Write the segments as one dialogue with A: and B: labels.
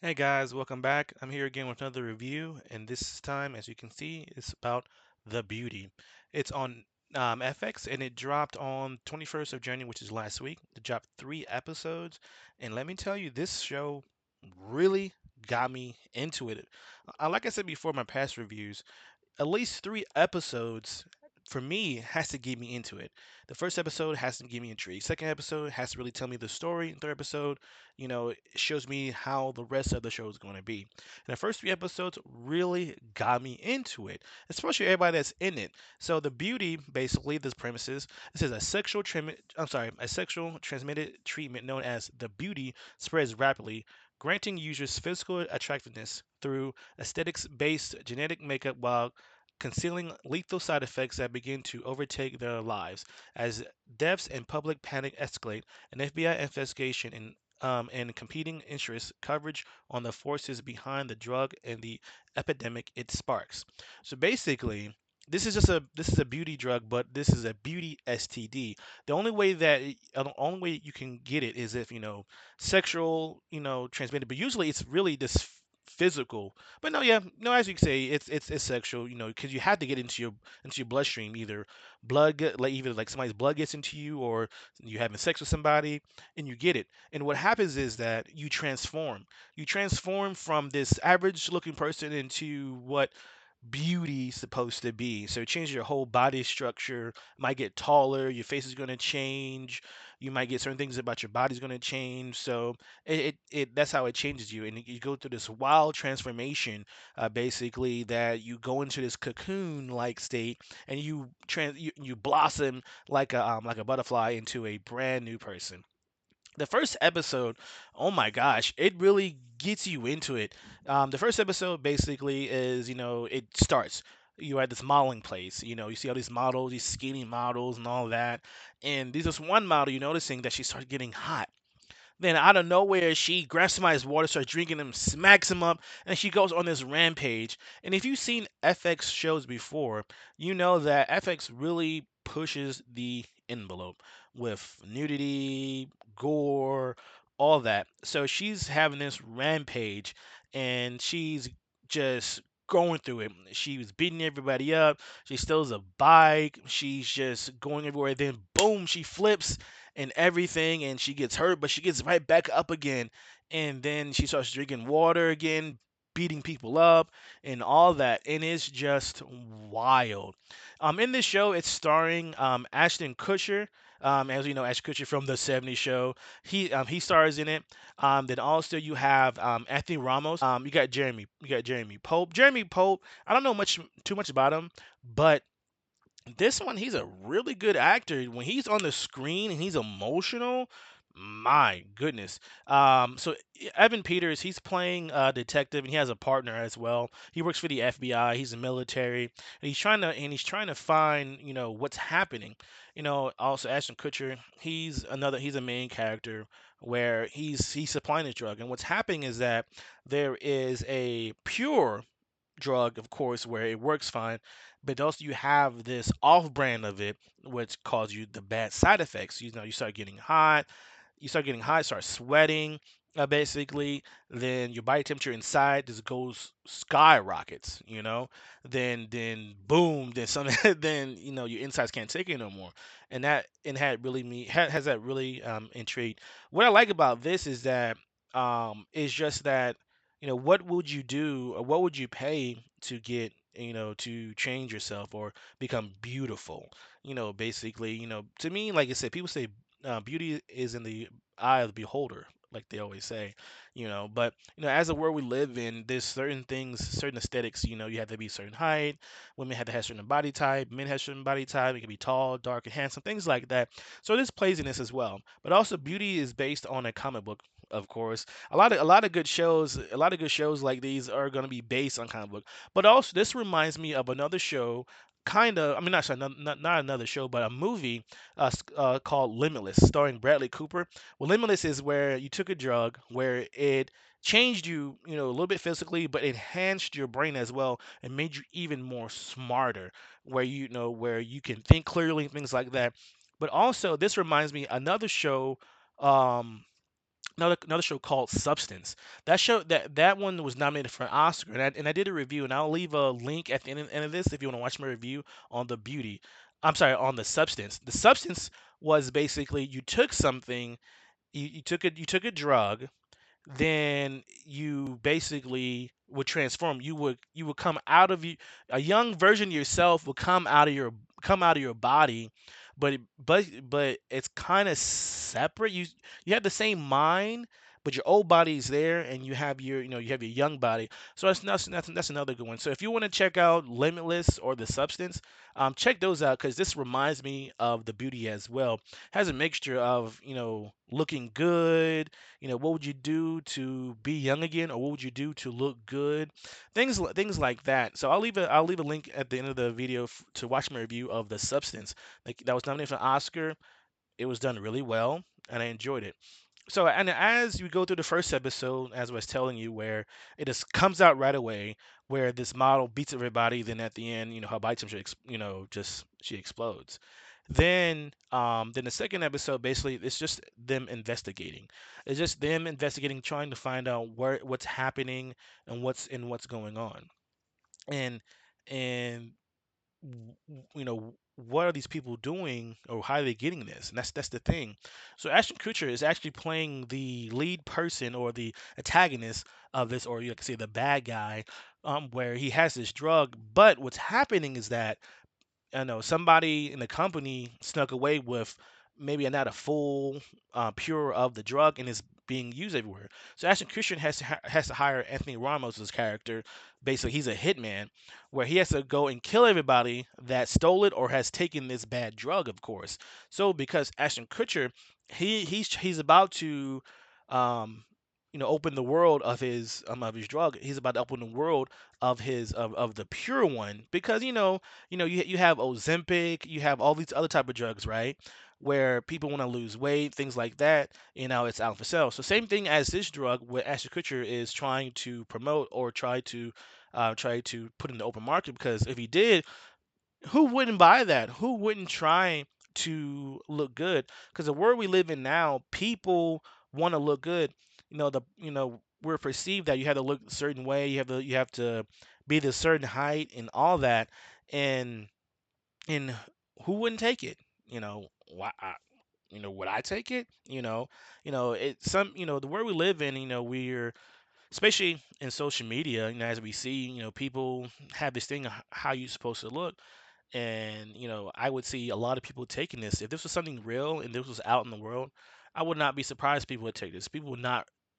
A: Hey guys, welcome back. I'm here again with another review, and this time, as you can see, it's about The Beauty. It's on FX, and it dropped on 21st of January, which is last week. It dropped 3 episodes, and let me tell you, this show really got me into it. Like I said before, in my past reviews, at least 3 episodes for me has to get me into it. The first episode has to give me intrigue. Second episode has to really tell me the story. And third episode, it shows me how the rest of the show is going to be. And the first 3 episodes really got me into it, especially everybody that's in it. So the beauty, basically, this premises, this is a sexual transmitted treatment known as the beauty spreads rapidly, granting users physical attractiveness through aesthetics-based genetic makeup while concealing lethal side effects that begin to overtake their lives. As deaths and public panic escalate, an FBI investigation and competing interest coverage on the forces behind the drug and the epidemic it sparks. So basically, this is a beauty drug, but this is a beauty STD. The only way you can get it is if sexual transmitted, but usually it's really this physical, but no, yeah, no, as you can say, it's sexual, because you have to get into your bloodstream, either like either like somebody's blood gets into you, or you having sex with somebody, and you get it. And what happens is that you transform from this average looking person into what beauty supposed to be. So it changes your whole body structure. Might get taller, your face is going to change. You might get certain things about your body's going to change. So that's how it changes you, and you go through this wild transformation, basically, that you go into this cocoon like state, and you blossom like a butterfly into a brand new person. The first episode, oh my gosh, it really gets you into it. The first episode basically is, it starts. You're at this modeling place. You see all these models, these skinny models, and all that. And there's this one model you're noticing that she starts getting hot. Then out of nowhere, she grabs somebody's water, starts drinking him, smacks him up, and she goes on this rampage. And if you've seen FX shows before, you know that FX really pushes the envelope with nudity, gore, all that. So she's having this rampage, and she's just going through it. She was beating everybody up. She steals a bike. She's just going everywhere. Then boom, she flips and everything, and she gets hurt, but she gets right back up again. And then she starts drinking water again, beating people up, and all that. And it's just wild. In this show, it's starring Ashton Kutcher. As you know, Ashton Kutcher from the '70s show. He stars in it. Then also you have Anthony Ramos. You got Jeremy Pope. Jeremy Pope. I don't know too much about him, but this one, he's a really good actor. When he's on the screen and he's emotional, my goodness. Evan Peters, he's playing a detective, and he has a partner as well. He works for the FBI. He's a military, and he's trying to find what's happening. Also Ashton Kutcher, he's a main character where he's supplying the drug, and what's happening is that there is a pure drug, of course, where it works fine, but also you have this off brand of it, which causes you the bad side effects. You start getting hot, start sweating, basically. Then your body temperature inside just goes skyrockets. Then boom, then something, then your insides can't take it no more. And had really me has that really intrigued. What I like about this is that is just that what would you do, or what would you pay to get, to change yourself or become beautiful? Basically, to me, like I said, people say beauty is in the eye of the beholder, like they always say. But as the world we live in, there's certain things, certain aesthetics. You have to be a certain height. Women have to have certain body type. Men have certain body type. It can be tall, dark, and handsome, things like that. So this plays in this as well. But also, beauty is based on a comic book, of course. A lot of good shows like these are going to be based on comic book. But also, this reminds me of another show, kind of. I mean, not sorry, not another show, but a movie called Limitless, starring Bradley Cooper. Well, Limitless is where you took a drug where it changed you, a little bit physically, but enhanced your brain as well and made you even more smarter, where where you can think clearly and things like that. But also, this reminds me another show. Um, another show called Substance. That one was nominated for an Oscar, and I did a review, and I'll leave a link at the end of this if you want to watch my review on the beauty. I'm sorry, on the Substance. The Substance was basically you took something, you took a drug, then you basically would transform. You would come out of you, a young version of yourself will come out of your body, but it's kind of separate. You have the same mind, but your old body's there, and you have your young body. So that's another good one. So if you want to check out Limitless or The Substance, check those out because this reminds me of the beauty as well. Has a mixture of looking good, what would you do to be young again, or what would you do to look good? Things like that. So I'll leave a link at the end of the video to watch my review of The Substance. Like that was nominated for an Oscar. It was done really well, and I enjoyed it. So, and as you go through the first episode, as I was telling you, where it just comes out right away, where this model beats everybody, then at the end, her body temperature, just she explodes. Then the second episode, basically, it's just them investigating. It's just them investigating, trying to find out what's happening and what's going on, and and what are these people doing or how are they getting this? And that's the thing. So Ashton Kutcher is actually playing the lead person or the antagonist of this, or you can say the bad guy, where he has this drug. But what's happening is that I know somebody in the company snuck away with maybe not a full pure of the drug and is being used everywhere. So Ashton Kutcher has to hire Anthony Ramos' character. Basically, he's a hitman where he has to go and kill everybody that stole it or has taken this bad drug, of course. So because Ashton Kutcher, he's about to um, open the world of his drug. He's about to open the world of the pure one because you have Ozempic, you have all these other type of drugs, right? Where people want to lose weight, things like that. It's out for sale. So same thing as this drug, what Ashton Kutcher is trying to promote or try to put in the open market. Because if he did, who wouldn't buy that? Who wouldn't try to look good? Because the world we live in now, people want to look good. We're perceived that you have to look a certain way. You have to be this certain height and all that. And and who wouldn't take it? Why? Would I take it? It's the world we live in. We're especially in social media. As we see, people have this thing of how you're supposed to look, and I would see a lot of people taking this. If this was something real and this was out in the world, I would not be surprised people would take this. People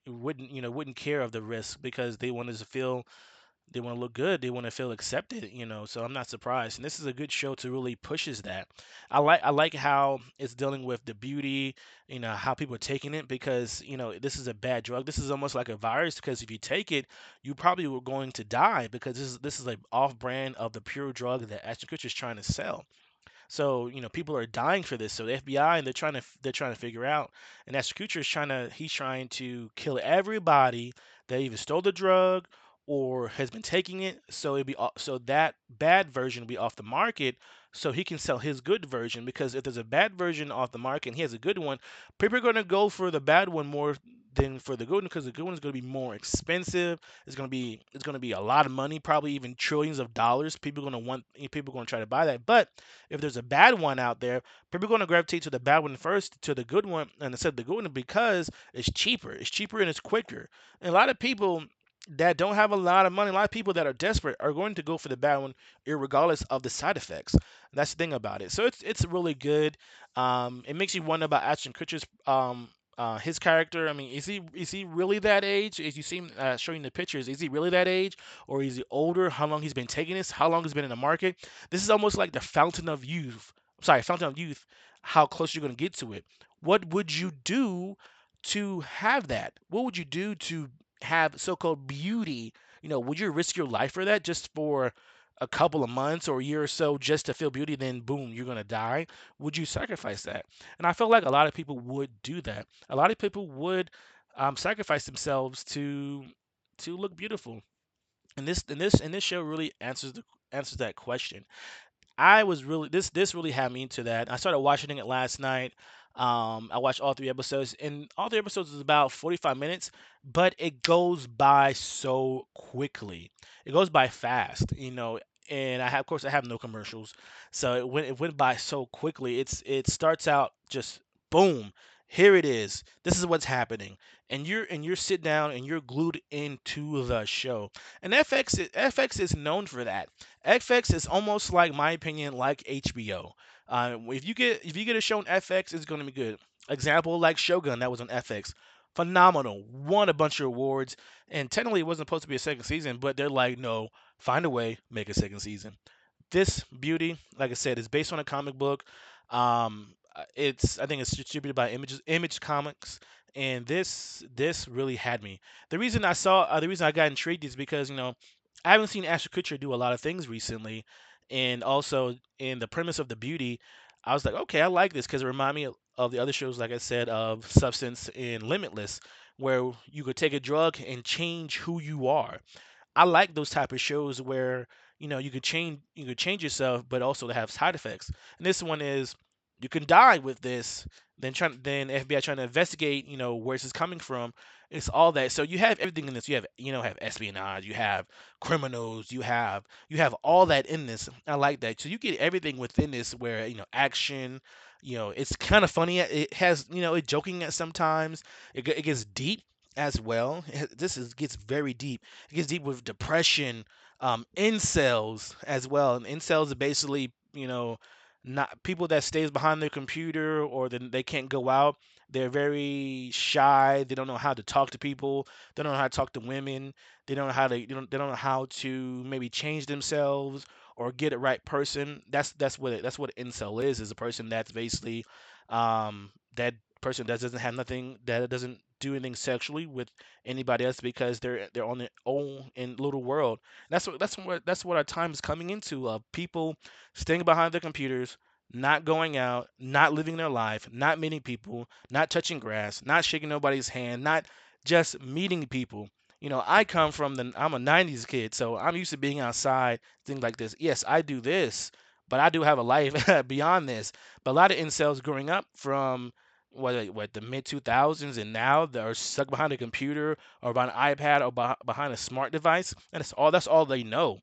A: wouldn't care of the risk because they want to look good, they want to feel accepted. So I'm not surprised, and this is a good show to really pushes that. I like how it's dealing with the beauty, how people are taking it, because this is a bad drug. This is almost like a virus, because if you take it, you probably were going to die, because this is like off brand of the pure drug that Ashton Kutcher is trying to sell. So people are dying for this. So the FBI, and they're trying to figure out. And Ashton Kutcher is he's trying to kill everybody that either stole the drug or has been taking it. So that bad version will be off the market, so he can sell his good version. Because if there's a bad version off the market and he has a good one, people are going to go for the bad one more than for the good one, because the good one is going to be more expensive. It's going to be a lot of money, probably even trillions of dollars. People are going to try to buy that. But if there's a bad one out there, people are going to gravitate to the bad one first, to the good one, and instead of the good one, because it's cheaper. It's cheaper and it's quicker. And a lot of people that don't have a lot of money, a lot of people that are desperate, are going to go for the bad one, regardless of the side effects. That's the thing about it. So it's really good. It makes you wonder about Ashton Kutcher's his character. I mean, is he really that age? As you see him showing the pictures, is he really that age, or is he older? How long he's been taking this? How long he's been in the market? This is almost like the fountain of youth. Sorry, fountain of youth. How close you're going to get to it? What would you do to have that? What would you do to have so-called beauty? Would you risk your life for that, just for a couple of months or a year or so, just to feel beauty? Then boom, you're going to die. Would you sacrifice that? And I feel like a lot of people would do that. A lot of people would sacrifice themselves to look beautiful. And this show really answers that question. I was really this really had me into that. I started watching it last night. I watched all three episodes, and all three episodes is about 45 minutes, but it goes by so quickly. It goes by fast, And of course, I have no commercials, so it went by so quickly. It starts out just boom, here it is. This is what's happening, and you're sit down and you're glued into the show. And FX is known for that. FX is almost like, my opinion, like HBO. If you get a show on FX, it's going to be good. Example like Shogun, that was on FX, phenomenal, won a bunch of awards, and technically it wasn't supposed to be a second season, but they're like, no, find a way, make a second season. This beauty, like I said, is based on a comic book. I think it's distributed by Image Comics, and this really had me. The reason I got intrigued is because I haven't seen Ashton Kutcher do a lot of things recently, and also in the premise of the beauty, I was like, okay, I like this because it reminded me of the other shows, like I said, of Substance and Limitless, where you could take a drug and change who you are. I like those type of shows where you could change yourself, but also to have side effects. And this one is you can die with this. Then FBI trying to investigate, where this is coming from. It's all that. So you have everything in this. You have espionage, you have criminals, you have all that in this. I like that. So you get everything within this where action. It's kind of funny. It has it joking at sometimes. It gets deep as well. Gets very deep. It gets deep with depression, incels as well. And incels are basically, not people that stays behind their computer or then they can't go out. They're very shy. They don't know how to talk to people. They don't know how to talk to women. They don't know how to maybe change themselves or get a right person. That's what an incel is a person that's basically that person that doesn't have nothing, that doesn't do anything sexually with anybody else because they're on their own in little world. That's what our time is coming into, of people staying behind their computers, not going out, not living their life, not meeting people, not touching grass, not shaking nobody's hand, not just meeting people. I'm a 90s kid, so I'm used to being outside, things like this. Yes, I do this, but I do have a life beyond this. But a lot of incels growing up from what the mid 2000s and now they're stuck behind a computer or behind an iPad or behind a smart device, and that's all they know.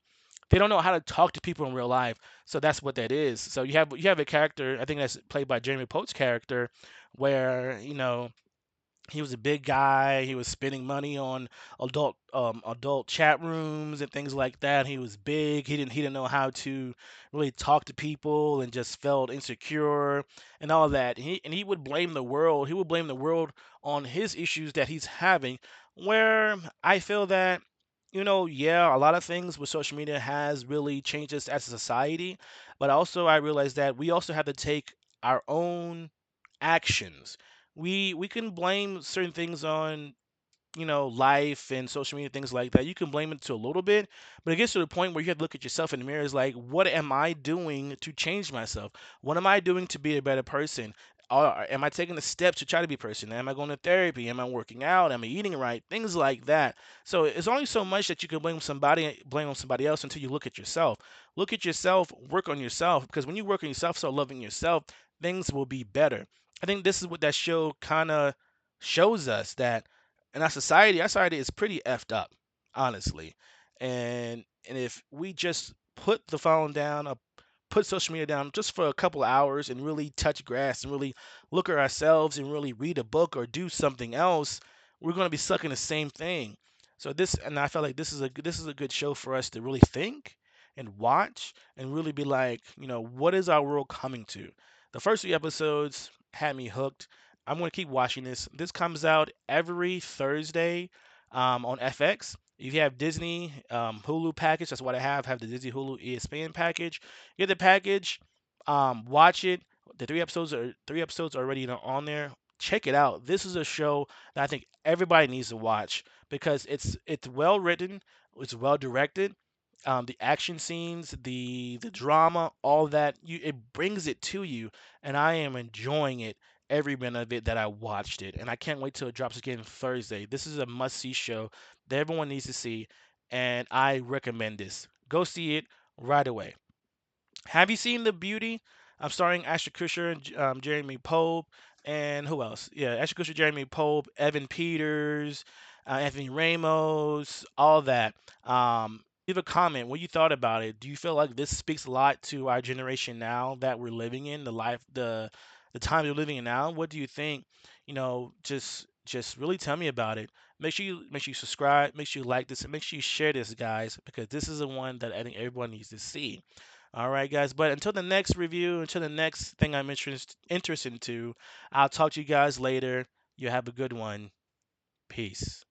A: They don't know how to talk to people in real life. So that's what that is. So you have a character, I think that's played by Jeremy Pope's character, where he was a big guy. He was spending money on adult chat rooms and things like that. He was big. He didn't know how to really talk to people and just felt insecure and all that. And he would blame the world. He would blame the world on his issues that he's having. Where I feel that yeah, a lot of things with social media has really changed us as a society, but also I realize that we also have to take our own actions. We can blame certain things on life and social media, things like that. You can blame it to a little bit, but it gets to the point where you have to look at yourself in the mirror. Is like, what am I doing to change myself? What am I doing to be a better person? Or am I taking the steps to try to be a person? Am I going to therapy? Am I working out? Am I eating right? Things like that. So it's only so much that you can blame on somebody else until you look at yourself. Look at yourself, work on yourself, because when you work on yourself, so loving yourself, things will be better. I think this is what that show kind of shows us, that and our society is pretty effed up, honestly. And if we just put the phone down, put social media down just for a couple hours and really touch grass and really look at ourselves and really read a book or do something else, we're going to be stuck in the same thing. And I felt like this is a good show for us to really think and watch and really be like, what is our world coming to? The first three episodes had me hooked. I'm going to keep watching this. This comes out every Thursday on FX. If you have Disney Hulu package, that's what I have. Have the Disney Hulu ESPN package. Get the package, watch it. The three episodes are already on there. Check it out. This is a show that I think everybody needs to watch because it's well written, it's well directed. The action scenes, the drama, all that it brings it to you, and I am enjoying it every minute of it that I watched it, and I can't wait till it drops again Thursday. This is a must-see show that everyone needs to see, and I recommend this. Go see it right away. Have you seen The Beauty? I'm starring Ashton Kutcher and Jeremy Pope. and who else? Yeah, Ashton Kutcher, Jeremy Pope, Evan Peters, Anthony Ramos, all that. Leave a comment what you thought about it. Do you feel like this speaks a lot to our generation now that we're living in, the time we're living in now? What do you think? Just really tell me about it. Make sure you subscribe, make sure you like this, and make sure you share this, guys, because this is the one that I think everyone needs to see. All right, guys. But until the next review, until the next thing I'm interested into, I'll talk to you guys later. You have a good one. Peace.